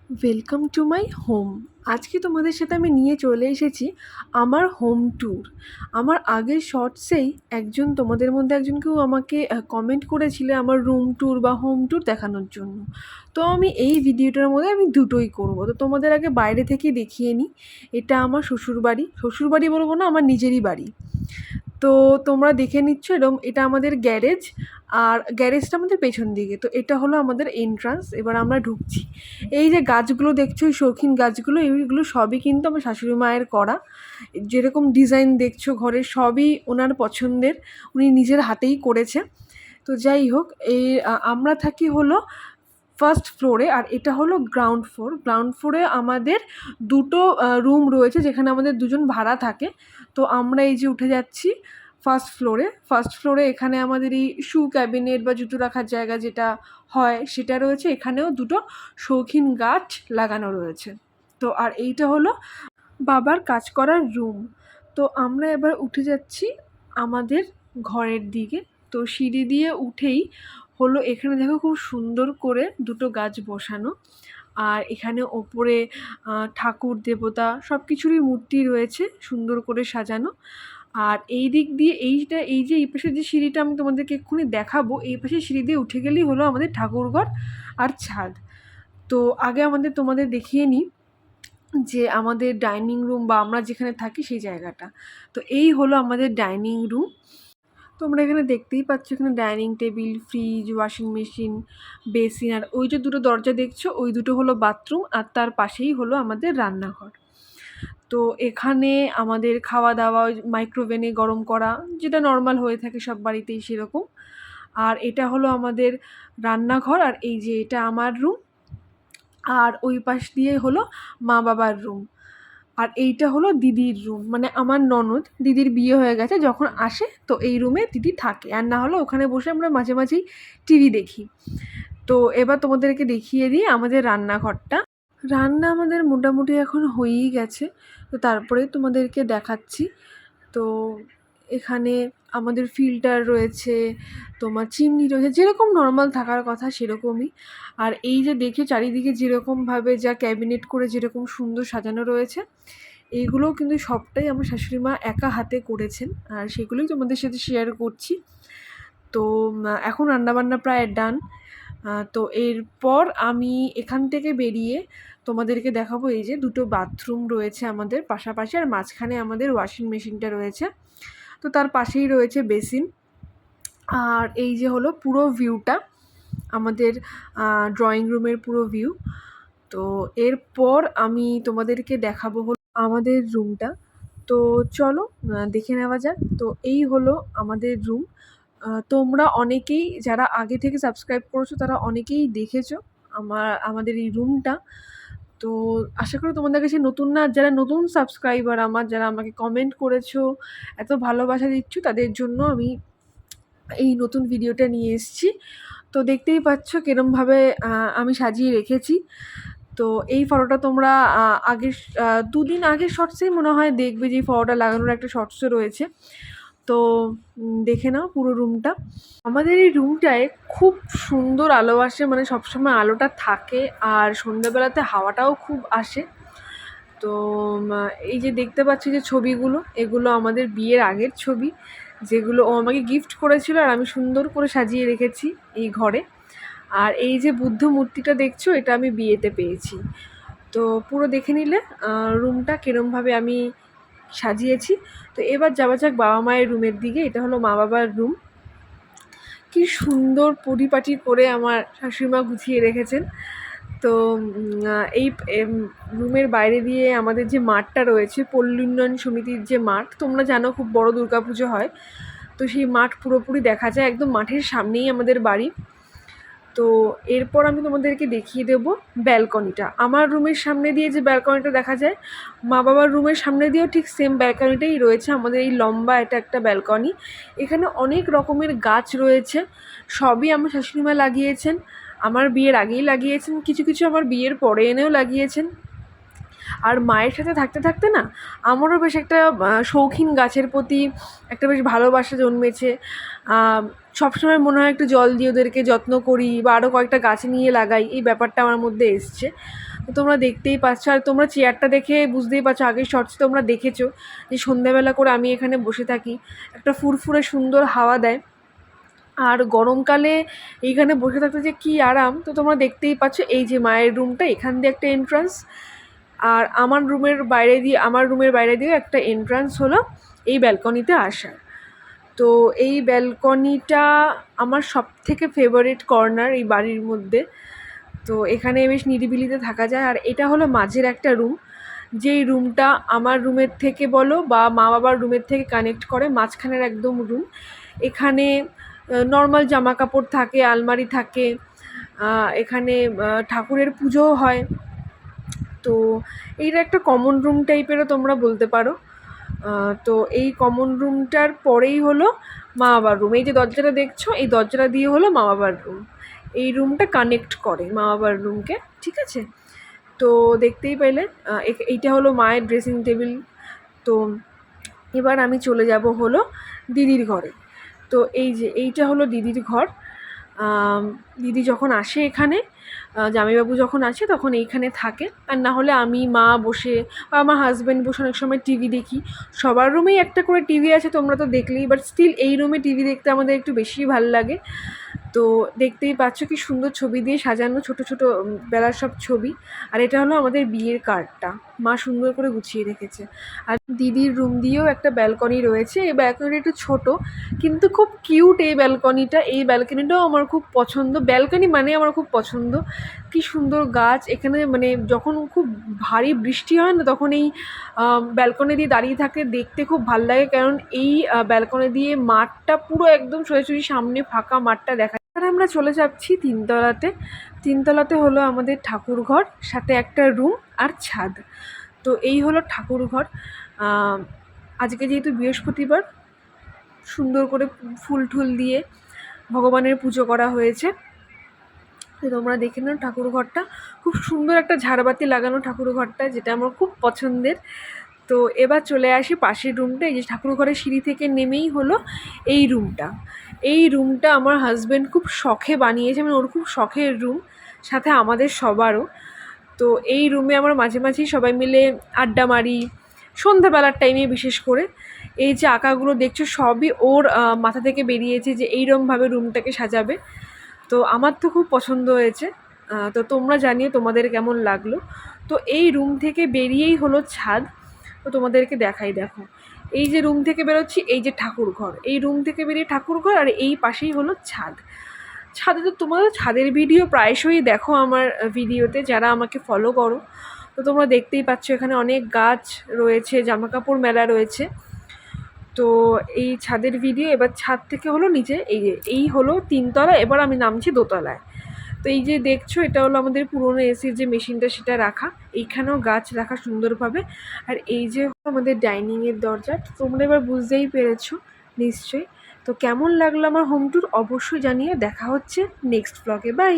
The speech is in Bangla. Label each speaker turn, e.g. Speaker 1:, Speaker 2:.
Speaker 1: Welcome to my home. আজকে তোমাদের সাথে আমি নিয়ে চলে এসেছি আমার হোম ট্যুর। আমার আগের শর্টসেই তোমাদের মধ্যে একজন কেউ আমাকে কমেন্ট করেছিলে আমার রুম ট্যুর বা হোম ট্যুর দেখানোর জন্য। তো আমি এই ভিডিওটার মধ্যে আমি দুটোই করব। তো তোমাদের আগে বাইরে থেকেই দেখিয়ে নিই। এটা আমার শ্বশুরবাড়ি, শ্বশুরবাড়ি বলবো না, আমার নিজেরই বাড়ি। তো তোমরা দেখে নিচ্ছ এরকম, এটা আমাদের গ্যারেজ, আর গ্যারেজটা আমাদের পেছন দিকে। তো এটা হলো আমাদের এন্ট্রান্স। এবার আমরা ঢুকছি। এই যে গাছগুলো দেখছো, এই শৌখিন গাছগুলো, এইগুলো সবই কিন্তু আমার শাশুড়ি মায়ের করা। যেরকম ডিজাইন দেখছো ঘরের, সবই ওনার পছন্দের, উনি নিজের হাতেই করেছে। তো যাই হোক, আমরা থাকি হলো ফার্স্ট ফ্লোরে, আর এটা হলো গ্রাউন্ড ফ্লোর। গ্রাউন্ড ফ্লোরে আমাদের দুটো রুম রয়েছে, যেখানে আমাদের দুজন ভাড়া থাকে। তো আমরা এই যে উঠে যাচ্ছি ফার্স্ট ফ্লোরে। ফার্স্ট ফ্লোরে এখানে আমাদের এই শু ক্যাবিনেট বা জুতো রাখার জায়গা যেটা হয় সেটা রয়েছে। এখানেও দুটো শৌখিন গাছ লাগানো রয়েছে। তো আর এইটা হলো বাবার কাজ করার রুম। তো আমরা এবার উঠে যাচ্ছি আমাদের ঘরের দিকে। তো সিঁড়ি দিয়ে উঠেই হলো, এখানে দেখো খুব সুন্দর করে দুটো গাছ বসানো, আর এখানে ওপরে ঠাকুর দেবতা সব কিছুরই মূর্তি রয়েছে সুন্দর করে সাজানো। আর এই দিক দিয়ে এই পাশে যে সিঁড়িটা আমি তোমাদেরকে এক্ষুনি দেখাবো, এই পাশে সিঁড়ি দিয়ে উঠে গেলেই হলো আমাদের ঠাকুরঘর আর ছাদ। তো আগে তোমাদের দেখিয়ে নিই যে আমাদের ডাইনিং রুম বা আমরা যেখানে থাকি সেই জায়গাটা। তো এই হলো আমাদের ডাইনিং রুম। তোমরা এখানে দেখতেই পাচ্ছ, এখানে dining table, fridge, washing machine, basin, আর ওই যে দুটো দরজা দেখছো ওই দুটো হলো বাথরুম, আর তার পাশেই হলো আমাদের রান্নাঘর। তো এখানে আমাদের খাওয়া দাওয়া মাইক্রোওভেনে গরম করা, যেটা নর্মাল হয়ে থাকে সব বাড়িতেই সেরকম। আর এটা হলো আমাদের রান্নাঘর, আর এই যে এটা আমার রুম, আর ওই পাশ দিয়ে হলো মা বাবার রুম। আর এইটা হলো দিদির রুম, মানে আমার ননদ, দিদির বিয়ে হয়ে গেছে, যখন আসে তো এই রুমে দিদি থাকে, আর না হলে ওখানে বসে আমরা মাঝে মাঝেই টিভি দেখি। তো এবার তোমাদেরকে দেখিয়ে দিই আমাদের রান্নাঘরটা। রান্না আমাদের মোটামুটি এখন হয়েই গেছে, তো তারপরে তোমাদেরকে দেখাচ্ছি। তো এখানে আমাদের ফিল্টার রয়েছে, তোমার চিমনি রয়েছে, যেরকম নর্মাল থাকার কথা সেরকমই। আর এই যে দেখে চারিদিকে যেরকমভাবে যা ক্যাবিনেট করে যেরকম সুন্দর সাজানো রয়েছে, এইগুলোও কিন্তু সবটাই আমার শাশুড়ি মা একা হাতে করেছেন, আর সেগুলোই তোমাদের সাথে শেয়ার করছি। তো এখন রান্নাবান্না প্রায় ডান। তো এরপর আমি এখান থেকে বেরিয়ে তোমাদেরকে দেখাবো, এই যে দুটো বাথরুম রয়েছে আমাদের পাশাপাশি, আর মাঝখানে আমাদের ওয়াশিং মেশিনটা রয়েছে। তো তার পাশেই রয়েছে বেসিন। আর এই যে হলো পুরো ভিউটা আমাদের ড্রয়িং রুমের পুরো ভিউ। তো এরপর আমি তোমাদেরকে দেখাবো হলো আমাদের রুমটা। তো চলো দেখে নেওয়া যাক। তো এই হলো আমাদের রুম। তোমরা অনেকেই যারা আগে থেকে সাবস্ক্রাইব করেছো তারা অনেকেই দেখেছো আমাদের এই রুমটা। তো আশা করি তোমাদের কাছে নতুন না, যারা নতুন সাবস্ক্রাইবার আমার, যারা আমাকে কমেন্ট করেছো, এত ভালোবাসা দিচ্ছ, তাদের জন্য আমি এই নতুন ভিডিওটা নিয়ে এসেছি। তো দেখতেই পাচ্ছ কিরমভাবে আমি সাজিয়ে রেখেছি। তো এই ফটোটা তোমরা আগের 2 দিন আগের শর্টসেই মনে হয় দেখবে, যে ফটোটা লাগানোর একটা শর্টসও রয়েছে। তো দেখে নাও পুরো রুমটা। আমাদের এই রুমটায় খুব সুন্দর আলো আসে, মানে সবসময় আলোটা থাকে, আর সন্ধ্যাবেলাতে হাওয়াটাও খুব আসে। তো এই যে দেখতে পাচ্ছি যে ছবিগুলো, এগুলো আমাদের বিয়ের আগের ছবি, যেগুলো ও আমাকে গিফট করেছিল, আর আমি সুন্দর করে সাজিয়ে রেখেছি এই ঘরে। আর এই যে বুদ্ধ মূর্তিটা দেখছো, এটা আমি বিয়েতে পেয়েছি। তো পুরো দেখে নিলে রুমটা কীরমভাবে আমি সাজিয়েছি। তো এবার যাওয়া যাক বাবা মায়ের রুমের দিকে। এটা হলো মা বাবার রুম। কি সুন্দর পরিপাটি করে আমার শাশুড়িমা গুছিয়ে রেখেছেন। তো এই রুমের বাইরে দিয়ে আমাদের যে মাঠটা রয়েছে, পল্লী উন্নয়ন সমিতির যে মাঠ, তোমরা জানো খুব বড় দুর্গাপুজো হয়, তো সেই মাঠ পুরোপুরি দেখা যায়, একদম মাঠের সামনেই আমাদের বাড়ি। তো এরপর আমি তোমাদেরকে দেখিয়ে দেব ব্যালকনিটা। আমার রুমের সামনে দিয়ে যে ব্যালকনিটা দেখা যায়, মা বাবার রুমের সামনে দিয়েও ঠিক সেম ব্যালকনিটাই রয়েছে। আমাদের এই লম্বা এটা একটা ব্যালকনি। এখানে অনেক রকমের গাছ রয়েছে, সবই আমার শাশুড়িমা লাগিয়েছেন, আমার বিয়ের আগেই লাগিয়েছেন, কিছু কিছু আমার বিয়ের পরে এনেও লাগিয়েছেন। আর মায়ের সাথে থাকতে থাকতে না আমারও বেশ একটা শৌখিন গাছের প্রতি একটা বেশ ভালোবাসা জন্মেছে। সবসময় মনে হয় একটু জল দিয়ে ওদেরকে যত্ন করি বা আরও কয়েকটা গাছ নিয়ে লাগাই, এই ব্যাপারটা আমার মধ্যে এসছে। তো তোমরা দেখতেই পাচ্ছ, আর তোমরা চেয়ারটা দেখে বুঝতেই পারছো, আগের শর্টসে তোমরা দেখেছো যে সন্ধ্যাবেলা করে আমি এখানে বসে থাকি, একটা ফুরফুরে সুন্দর হাওয়া দেয়। আর গরমকালে এইখানে বসে থাকতে যে কী আরাম। তো তোমরা দেখতেই পাচ্ছ এই যে মায়ের রুমটা, এখান দিয়ে একটা এন্ট্রান্স, আর আমার রুমের বাইরে দিয়েও একটা এন্ট্রান্স হলো এই ব্যালকনিতে আসার। তো এই ব্যালকনিটা আমার সবথেকে ফেভারিট কর্নার এই বাড়ির মধ্যে। তো এখানে বেশ নিরিবিলিতে থাকা যায়। আর এটা হলো মাঝের একটা রুম, যেই রুমটা আমার রুমের থেকে বলো বা মা বাবার রুমের থেকে কানেক্ট করে, মাঝখানের একদম রুম। এখানে নর্মাল জামা কাপড় থাকে, আলমারি থাকে, এখানে ঠাকুরের পুজোও হয়। তো এইটা একটা কমন রুম টাইপেরও তোমরা বলতে পারো। তো এই কমন রুমটার পরেই হলো মা বাবার রুম। এই যে দরজাটা দেখছো, এই দরজাটা দিয়ে হলো মা বাবার রুম। এই রুমটা কানেক্ট করে মা বাবার রুমকে, ঠিক আছে? তো দেখতেই পেলে এইটা হলো মায়ের ড্রেসিং টেবিল। তো এবার আমি চলে যাব হলো দিদির ঘরে। তো এই যে এইটা হলো দিদির ঘর। দিদি যখন আসে এখানে, জামাইবাবু যখন আসে তখন এইখানে থাকে, আর না হলে আমি মা বসে বা আমার হাজব্যান্ড বসে অনেক সময় টিভি দেখি। সবার রুমেই একটা করে টিভি আছে, তোমরা তো দেখলেই, বাট স্টিল এই রুমে টিভি দেখতে আমাদের একটু বেশিই ভালো লাগে। তো দেখতেই পাচ্ছ কি সুন্দর ছবি দিয়ে সাজানো, ছোট ছোট বেলার সব ছবি। আর এটা হলো আমাদের বিয়ের কার্ডটা, মা সুন্দর করে গুছিয়ে রেখেছে। আর দিদির রুম দিয়েও একটা ব্যালকনি রয়েছে। এই ব্যালকনিটা একটু ছোটো কিন্তু খুব কিউট। এই ব্যালকনিটাও আমার খুব পছন্দ। ব্যালকনি মানে আমার খুব পছন্দ। কি সুন্দর গাছ এখানে, মানে যখন খুব ভারী বৃষ্টি হয় না তখন এই ব্যালকনি দিয়ে দাঁড়িয়ে থাকতে দেখতে খুব ভাল লাগে, কারণ এই ব্যালকনি দিয়ে মাঠটা পুরো একদম সোজাসুজি সামনে ফাঁকা মাঠটা দেখা। আর আমরা চলে যাচ্ছি তিনতলাতে। তিনতলাতে হলো আমাদের ঠাকুরঘর, সাথে একটা রুম আর ছাদ। তো এই হলো ঠাকুরঘর। আজকে যেহেতু বৃহস্পতিবার, সুন্দর করে ফুল ঠুল দিয়ে ভগবানের পুজো করা হয়েছে। তো তোমরা দেখে নাও ঠাকুরঘরটা, খুব সুন্দর একটা ঝাড়বাতি লাগানো ঠাকুরঘরটা, যেটা আমার খুব পছন্দের। তো এবার চলে আসি পাশের রুমটা। এই যে ঠাকুরঘরের সিঁড়ি থেকে নেমেই হলো এই রুমটা। এই রুমটা আমার হাজব্যান্ড খুব শখে বানিয়েছে, মানে ওর খুব শখের রুম, সাথে আমাদের সবারও। তো এই রুমে আমরা মাঝে মাঝেই সবাই মিলে আড্ডা মারি, সন্ধ্যাবেলার টাইমে বিশেষ করে। এই যে আঁকাগুলো দেখছো সবই ওর মাথা থেকে বেরিয়েছে যে এইরকমভাবে রুমটাকে সাজাবে। তো আমার তো খুব পছন্দ হয়েছে। তো তোমরা জানিও তোমাদের কেমন লাগলো। তো এই রুম থেকে বেরিয়েই হলো ছাদ। তো তোমাদেরকে দেখাই, দেখো এই যে রুম থেকে বেরোচ্ছি, এই যে ঠাকুরঘর, এই রুম থেকে বেরিয়ে ঠাকুরঘর, আর এই পাশেই হলো ছাদ। ছাদে তো তোমাদের ছাদের ভিডিও প্রায়শই দেখো আমার ভিডিওতে, যারা আমাকে ফলো করো। তো তোমরা দেখতেই পাচ্ছ এখানে অনেক গাছ রয়েছে, জামাকাপড় মেলা রয়েছে। তো এই ছাদের ভিডিও। এবার ছাদ থেকে হলো নিচে, এই হলো তিনতলা, এবার আমি নামছি দোতলায়। তো এই যে দেখছো এটা হলো আমাদের পুরনো এসির যে মেশিনটা সেটা রাখা, এইখানেও গাছ রাখা সুন্দরভাবে। আর এই যে আমাদের ডাইনিংয়ের দরজা। তোমরা এবার বুঝতেই পেরেছো নিশ্চয়ই। তো কেমন লাগলো আমার হোম ট্যুর অবশ্যই জানিয়ে। দেখা হচ্ছে নেক্সট ব্লগে। বাই।